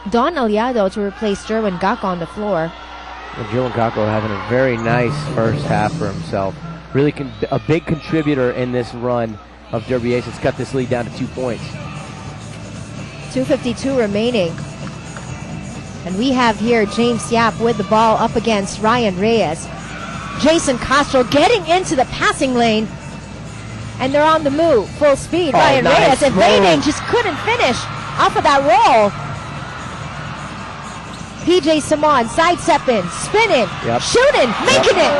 Don Llamados to replace Jerwin Gacko on the floor. And Jerwin Gacko having a very nice first half for himself. Really a big contributor in this run of Derby Ace. It's cut this lead down to 2 points. 2:52 remaining. And we have here James Yap with the ball up against Ryan Reyes. Jason Castro getting into the passing lane. And they're on the move, full speed. Ryan Reyes evading, just couldn't finish off of that roll. PJ Simon sidestepping, spinning, shooting, making it.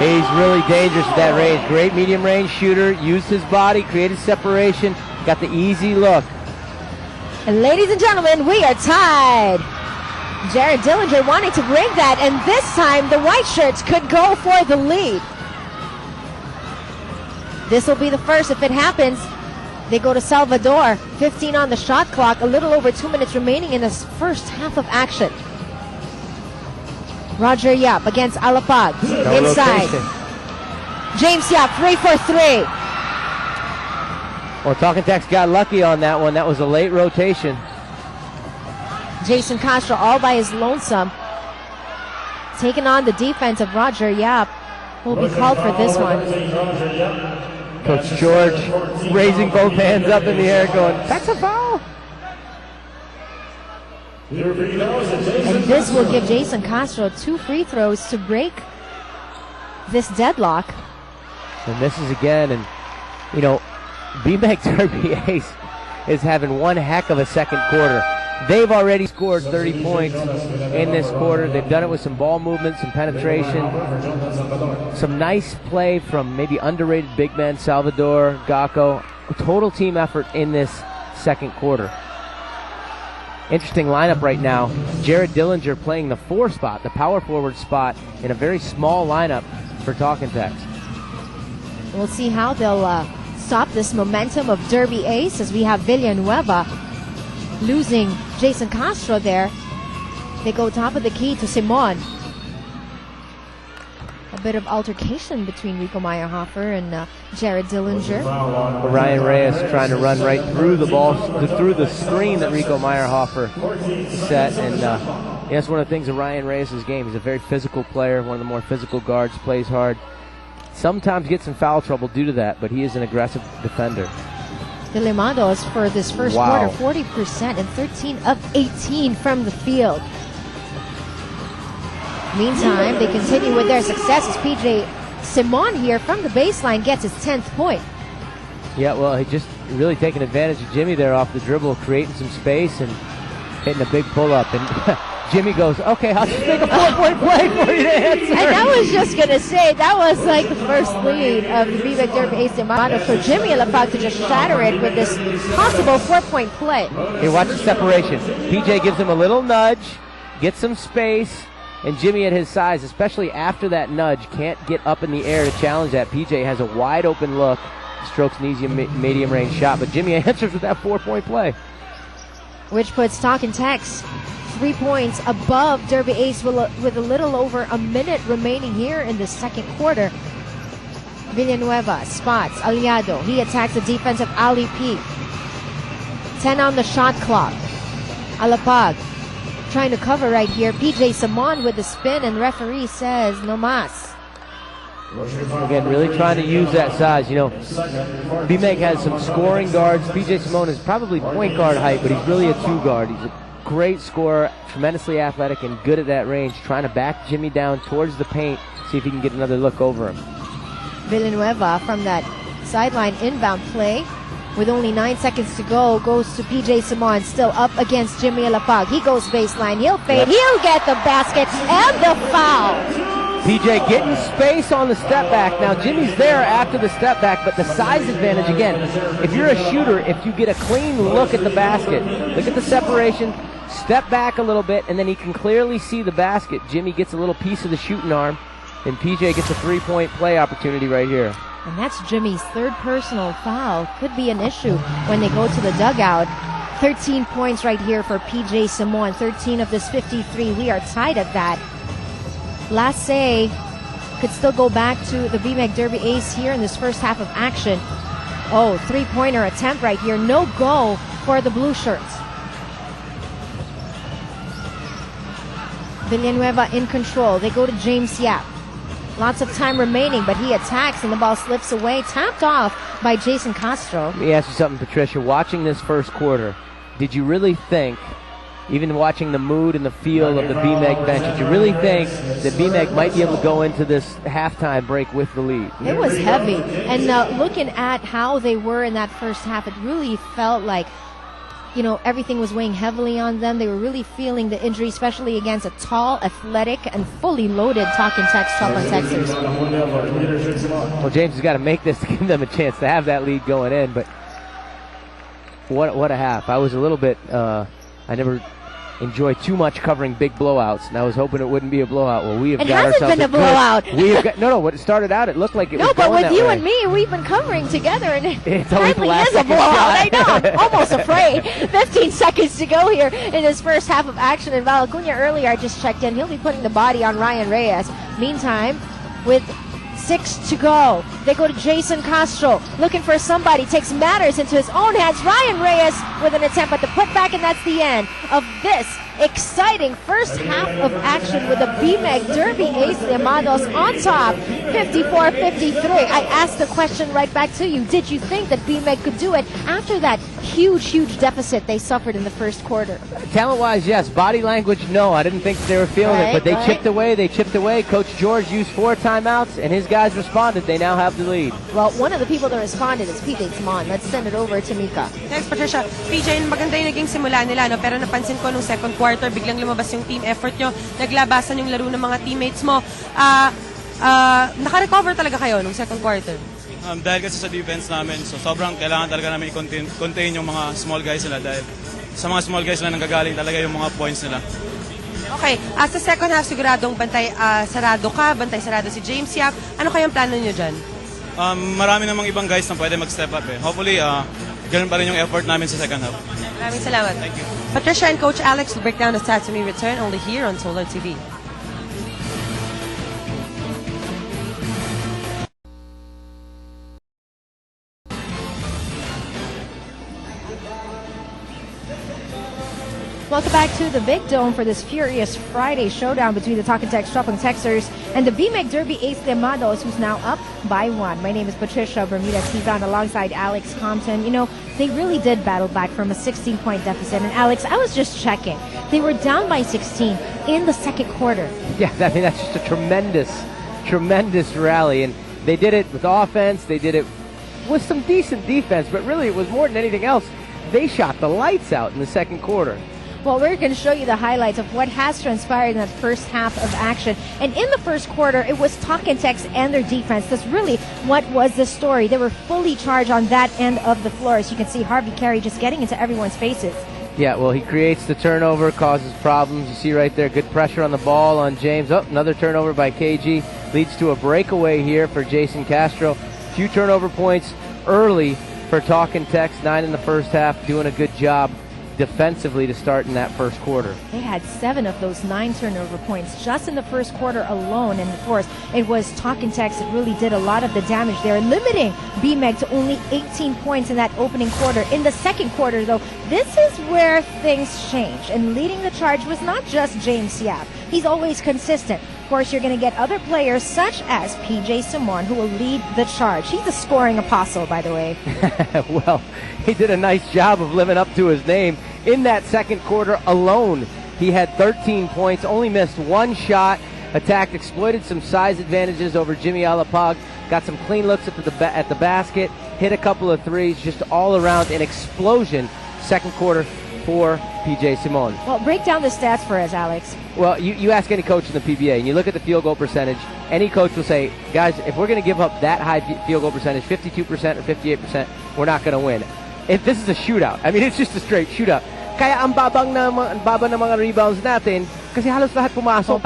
He's really dangerous at that range. Great medium range shooter, used his body, created separation, got the easy look. And ladies and gentlemen, we are tied. Jared Dillinger wanting to break that, and this time the white shirts could go for the lead. This will be the first if it happens. They go to Salvador. 15 on the shot clock, a little over 2 minutes remaining in this first half of action. Roger Yap against Alapag. Inside. Rotation. James Yap, 3 for 3. Well, Talking Tex got lucky on that one. That was a late rotation. Jason Castro all by his lonesome. Taking on the defense of Roger Yap. Will be called for this one. Coach George raising both hands up in the air going, that's a foul. And this will give Jason Castro 2 free throws to break this deadlock. And this is again, and you know, BMAC Derby Ace is having one heck of a second quarter. They've already scored 30 points in this quarter. They've done it with some ball movement, some penetration, some nice play from maybe underrated big men, Salvador, Gacko. Total team effort in this second quarter. Interesting lineup right now. Jared Dillinger playing the 4 spot, the power forward spot, in a very small lineup for Talking Tex. We'll see how they'll stop this momentum of Derby Ace as we have Villanueva losing Jason Castro there. They go top of the key to Simon. A bit of altercation between Rico Meyerhofer and Jared Dillinger. Ryan Reyes trying to run right through the ball, through the screen that Rico Meyerhofer set. And that's one of the things of Ryan Reyes' game. He's a very physical player, one of the more physical guards, plays hard. Sometimes gets in foul trouble due to that, but he is an aggressive defender. The Llamados for this first quarter, 40% and 13 of 18 from the field. Meantime, they continue with their success as PJ Simon here from the baseline gets his 10th point. Yeah, well, he just really taking advantage of Jimmy there off the dribble, creating some space and hitting a big pull-up. And Jimmy goes, okay, I'll just make a 4-point play for you to answer. And I was just going to say, that was like the first lead of the BMAC Derby Ace Llamados for Jimmy Alapag to just shatter it with this possible 4-point play. Here, watch the separation. PJ gives him a little nudge, gets some space, and Jimmy at his size, especially after that nudge, can't get up in the air to challenge that. PJ has a wide open look, strokes an easy medium range shot, but Jimmy answers with that 4-point play. Which puts Talking Tex 3 points above Derby Ace with a little over a minute remaining here in the second quarter. Villanueva spots Aliado. He attacks the defense of Ali P. 10 on the shot clock. Alapag trying to cover right here. PJ Simon with the spin, and referee says no mas. Again, really trying to use that size. You know, BMAC has some scoring guards. PJ Simon is probably point guard height, but he's really a 2 guard. He's a great scorer, tremendously athletic and good at that range, trying to back Jimmy down towards the paint, see if he can get another look over him. Villanueva from that sideline inbound play with only 9 seconds to go goes to PJ Simon, still up against Jimmy Alapag. He goes baseline, he'll fade, he'll get the basket and the foul. PJ getting space on the step back. Now Jimmy's there after the step back, but the size advantage again. If you're a shooter, if you get a clean look at the basket, look at the separation, step back a little bit, and then he can clearly see the basket. Jimmy gets a little piece of the shooting arm, and PJ gets a 3-point play opportunity right here. And that's Jimmy's 3rd personal foul. Could be an issue when they go to the dugout. 13 points right here for PJ Simon. 13 of this 53. We are tied at that. Last say could still go back to the BMAC Derby Ace here in this first half of action. Oh, 3-pointer attempt right here. No go for the blue shirts. Villanueva in control. They go to James Yap. Lots of time remaining, but he attacks and the ball slips away, tapped off by Jason Castro. Let me ask you something, Patricia. Watching this first quarter, did you really think, even watching the mood and the feel of the BMEG bench, did you really think that BMEG might be able to go into this halftime break with the lead? It was heavy. And looking at how they were in that first half, it really felt like, you know, everything was weighing heavily on them. They were really feeling the injury, especially against a tall, athletic, and fully loaded Talking Tex Tropang Texers. Well, James has got to make this to give them a chance to have that lead going in, but what a half. I was a little bit, I never enjoy too much covering big blowouts, and I was hoping it wouldn't be a blowout. Well, we have got ourselves. It hasn't been a blowout. We have got, no. When it started out, it looked like it was going that but with you way. and me, we've been covering together, and it hardly is a blowout. I know. I'm almost afraid. 15 seconds to go here in this first half of action. And Val Acuña earlier, I just checked in. He'll be putting the body on Ryan Reyes. Meantime, with 6 to go, they go to Jason Castro, looking for somebody, takes matters into his own hands. Ryan Reyes with an attempt at the putback, and that's the end of this exciting first half of action with the BMEG Derby Ace Llamados on top, 54-53. I asked the question right back to you. Did you think that BMEG could do it after that huge deficit they suffered in the first quarter? Talent-wise, yes. Body language, no. I didn't think they were feeling it, but they chipped away. Coach George used 4 timeouts, and his guys responded. They now have the lead. Well, one of the people that responded is PJ Timon. Let's send it over to Mika. Thanks, Patricia. PJ, maganda yung naging simula nila, no? Pero napansin ko nung second quarter, biglang lumabas yung team effort nyo, naglabasan yung laro ng mga teammates mo. Naka-recover talaga kayo nung second quarter? Dahil kasi sa defense namin, so sobrang kailangan talaga namin i-contain yung mga small guys nila dahil sa mga small guys nila nanggagaling talaga yung mga points nila. Okay, sa second half siguradong bantay sarado ka, bantay sarado si James Yap. Ano kayang plano nyo dyan? Marami namang ibang guys na pwede mag-step up eh. Hopefully, ganun pa rin yung effort namin sa second half. Maraming salamat. Thank you. Patricia and Coach Alex will break down the stats when we return only here on Solar TV. Welcome back to the Big Dome for this furious Friday showdown between the Talking Tex Tropang Texers and the BMEG Derby Ace Llamados, who's now up by 1. My name is Patricia Bermudez-Quizon alongside Alex Compton. You know, they really did battle back from a 16-point deficit. And Alex, I was just checking. They were down by 16 in the second quarter. Yeah, I mean, that's just a tremendous rally. And they did it with offense. They did it with some decent defense. But really, it was more than anything else. They shot the lights out in the second quarter. Well, we're going to show you the highlights of what has transpired in that first half of action. And in the first quarter, it was Talking Tex and their defense. That's really what was the story. They were fully charged on that end of the floor. As you can see, Harvey Carey just getting into everyone's faces. Yeah, well, he creates the turnover, causes problems. You see right there, good pressure on the ball on James. Oh, another turnover by KG. Leads to a breakaway here for Jason Castro. Few turnover points early for Talking Tex. 9 in the first half, doing a good job defensively to start in that first quarter. They had 7 of those 9 turnover points just in the first quarter alone. And of course, it was Talking Tex that really did a lot of the damage there, limiting BMEG to only 18 points in that opening quarter. In the second quarter, though, this is where things changed. And leading the charge was not just James Yap. He's always consistent. Of course, you're going to get other players such as PJ Simon, who will lead the charge. He's a scoring apostle, by the way. Well, he did a nice job of living up to his name. In that second quarter alone, he had 13 points, only missed 1 shot, attacked, exploited some size advantages over Jimmy Alapag, got some clean looks at the basket, hit a couple of threes, just all around an explosion second quarter for PJ Simon. Well, break down the stats for us, Alex. Well, you ask any coach in the PBA, and you look at the field goal percentage, any coach will say, guys, if we're going to give up that high field goal percentage, 52% or 58%, we're not going to win. If this is a shootout, I mean, it's just a straight shootout. Kaya ang baba ng mga rebounds natin kasi halos lahat pumasok.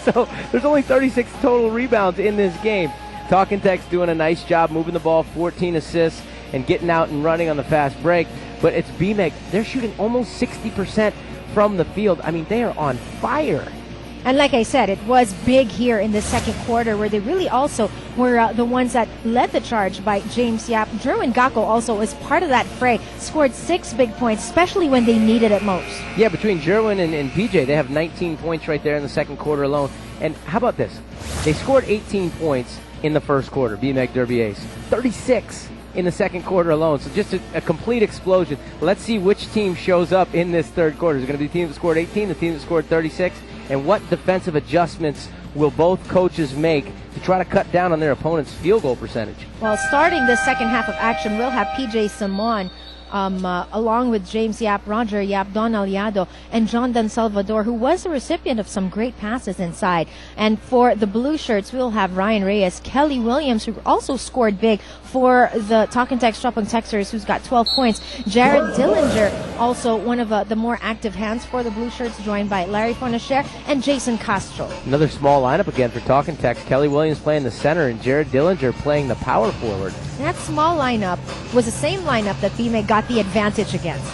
So there's only 36 total rebounds in this game. Talking Tex doing a nice job moving the ball, 14 assists, and getting out and running on the fast break. But it's BMEG. They're shooting almost 60% from the field. I mean, they are on fire. And like I said, it was big here in the second quarter where they really also were the ones that led the charge by James Yap. Jerwin Gacko also was part of that fray, scored 6 big points, especially when they needed it most. Yeah, between Jerwin and PJ, they have 19 points right there in the second quarter alone. And how about this? They scored 18 points in the first quarter, BMAC Derby Ace. 36 in the second quarter alone. So just a complete explosion. Let's see which team shows up in this third quarter. Is it going to be the team that scored 18, the team that scored 36? And what defensive adjustments will both coaches make to try to cut down on their opponent's field goal percentage? Well, starting the second half of action, we'll have PJ Simon along with James Yap, Roger Yap, Don Aliado, and John Dan Salvador, who was the recipient of some great passes inside. And for the blue shirts, we'll have Ryan Reyes, Kelly Williams, who also scored big for the Talk 'N Text Tropang Texters, who's got 12 points. Jared Dillinger, also one of the more active hands for the blue shirts, joined by Larry Fonacher and Jason Castro. Another small lineup again for Talk 'N Text. Kelly Williams playing the center and Jared Dillinger playing the power forward. That small lineup was the same lineup that BMAC got the advantage against.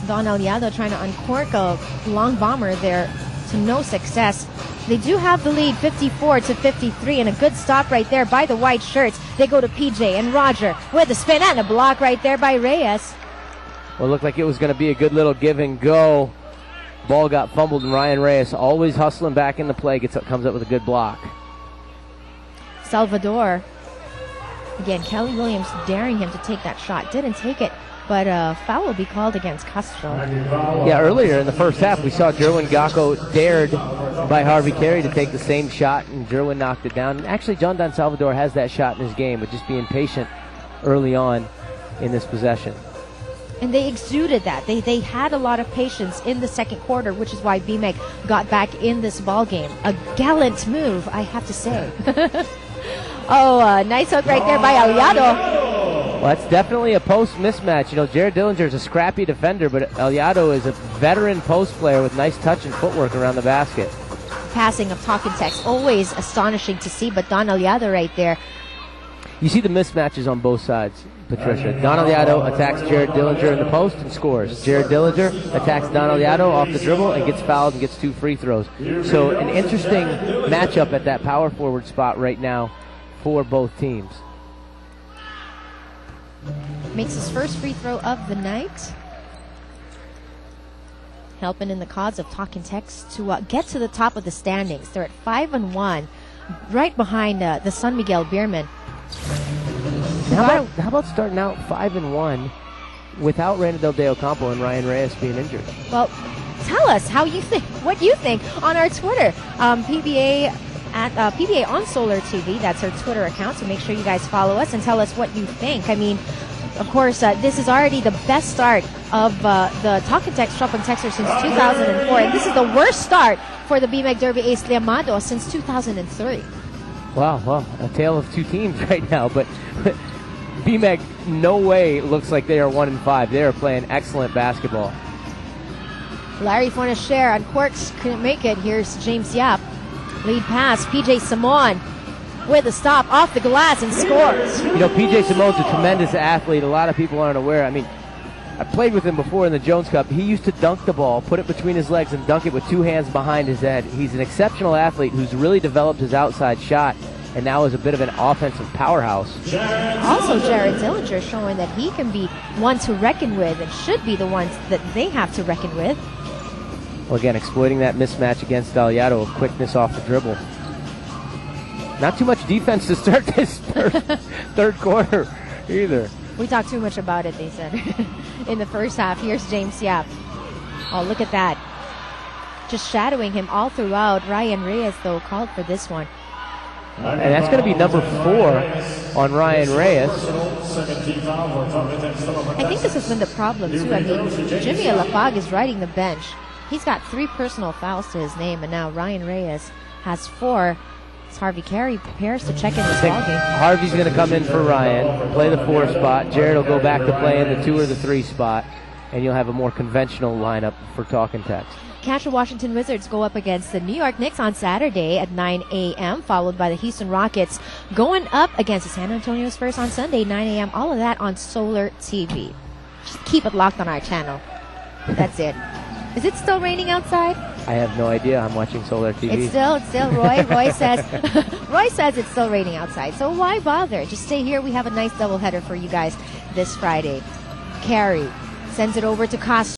Don Aliado trying to uncork a long bomber there to no success. They do have the lead 54-53, and a good stop right there by the white shirts. They go to PJ and Roger with a spin and a block right there by Reyes. Well, it looked like it was going to be a good little give and go. Ball got fumbled, and Ryan Reyes, always hustling back in the play, comes up with a good block. Salvador. Again, Kelly Williams daring him to take that shot. Didn't take it, but foul will be called against Castro. Yeah, earlier in the first half, we saw Jerwin Gacko dared by Harvey Carey to take the same shot, and Jerwin knocked it down. And actually, John Dan Salvador has that shot in his game, but just being patient early on in this possession. And they exuded that. They had a lot of patience in the second quarter, which is why BMAC got back in this ball game. A gallant move, I have to say. Nice hook right there by Aliado. Well, that's definitely a post mismatch. You know, Jared Dillinger is a scrappy defender, but Aliado is a veteran post player with nice touch and footwork around the basket. Passing of Talk 'N Text, always astonishing to see, but Don Aliado right there. You see the mismatches on both sides, Patricia. Don Aliado attacks Jared Dillinger in the post and scores. Jared Dillinger attacks Don Aliado off the dribble and gets fouled and gets 2 free throws. So an interesting matchup at that power forward spot right now for both teams. Makes his first free throw of the night. Helping in the cause of Talk 'N Text to get to the top of the standings. They're at 5-1, right behind the San Miguel Beermen. How about starting out 5-1 without Reyna Del Deo Campo and Ryan Reyes being injured? Well, tell us what you think on our Twitter. PBA at PBA on Solar TV. That's our Twitter account, so make sure you guys follow us and tell us what you think. I mean, of course, this is already the best start of the Talk 'N Text Tropang Texter since 2004, and this is the worst start for the BMAC Derby Ace Llamados since 2003. Wow, a tale of two teams right now, but BMAC no way looks like they are 1-5. They are playing excellent basketball. Larry Fonacher on corks, couldn't make it. Here's James Yap. Lead pass, PJ Simon with a stop off the glass and scores. You know, PJ Simon's a tremendous athlete. A lot of people aren't aware. I mean, I played with him before in the Jones Cup. He used to dunk the ball, put it between his legs, and dunk it with 2 hands behind his head. He's an exceptional athlete who's really developed his outside shot and now is a bit of an offensive powerhouse. Also, Jared Dillinger showing that he can be one to reckon with and should be the ones that they have to reckon with. Well, again, exploiting that mismatch against Aliado, quickness off the dribble. Not too much defense to start this third quarter either. We talked too much about it, they said, in the first half. Here's James Yap. Oh, look at that. Just shadowing him all throughout. Ryan Reyes, though, called for this one. And that's going to be number 4 on Ryan Reyes. I think this has been the problem, too. I mean, Jimmy Alapag is riding the bench. He's got 3 personal fouls to his name, and now Ryan Reyes has 4. As Harvey Carey prepares to check in this ballgame. Harvey's going to come in for Ryan, play the 4 spot. Jared will go back to play in the 2 or the 3 spot, and you'll have a more conventional lineup for Talk 'N Text. Catch the Washington Wizards go up against the New York Knicks on Saturday at 9 a.m., followed by the Houston Rockets going up against the San Antonio Spurs on Sunday, 9 a.m. All of that on Solar TV. Just keep it locked on our channel. That's it. Is it still raining outside? I have no idea. I'm watching Solar TV. It's still, Roy. Roy says, Roy says it's still raining outside. So why bother? Just stay here. We have a nice doubleheader for you guys this Friday. Carey sends it over to Castro.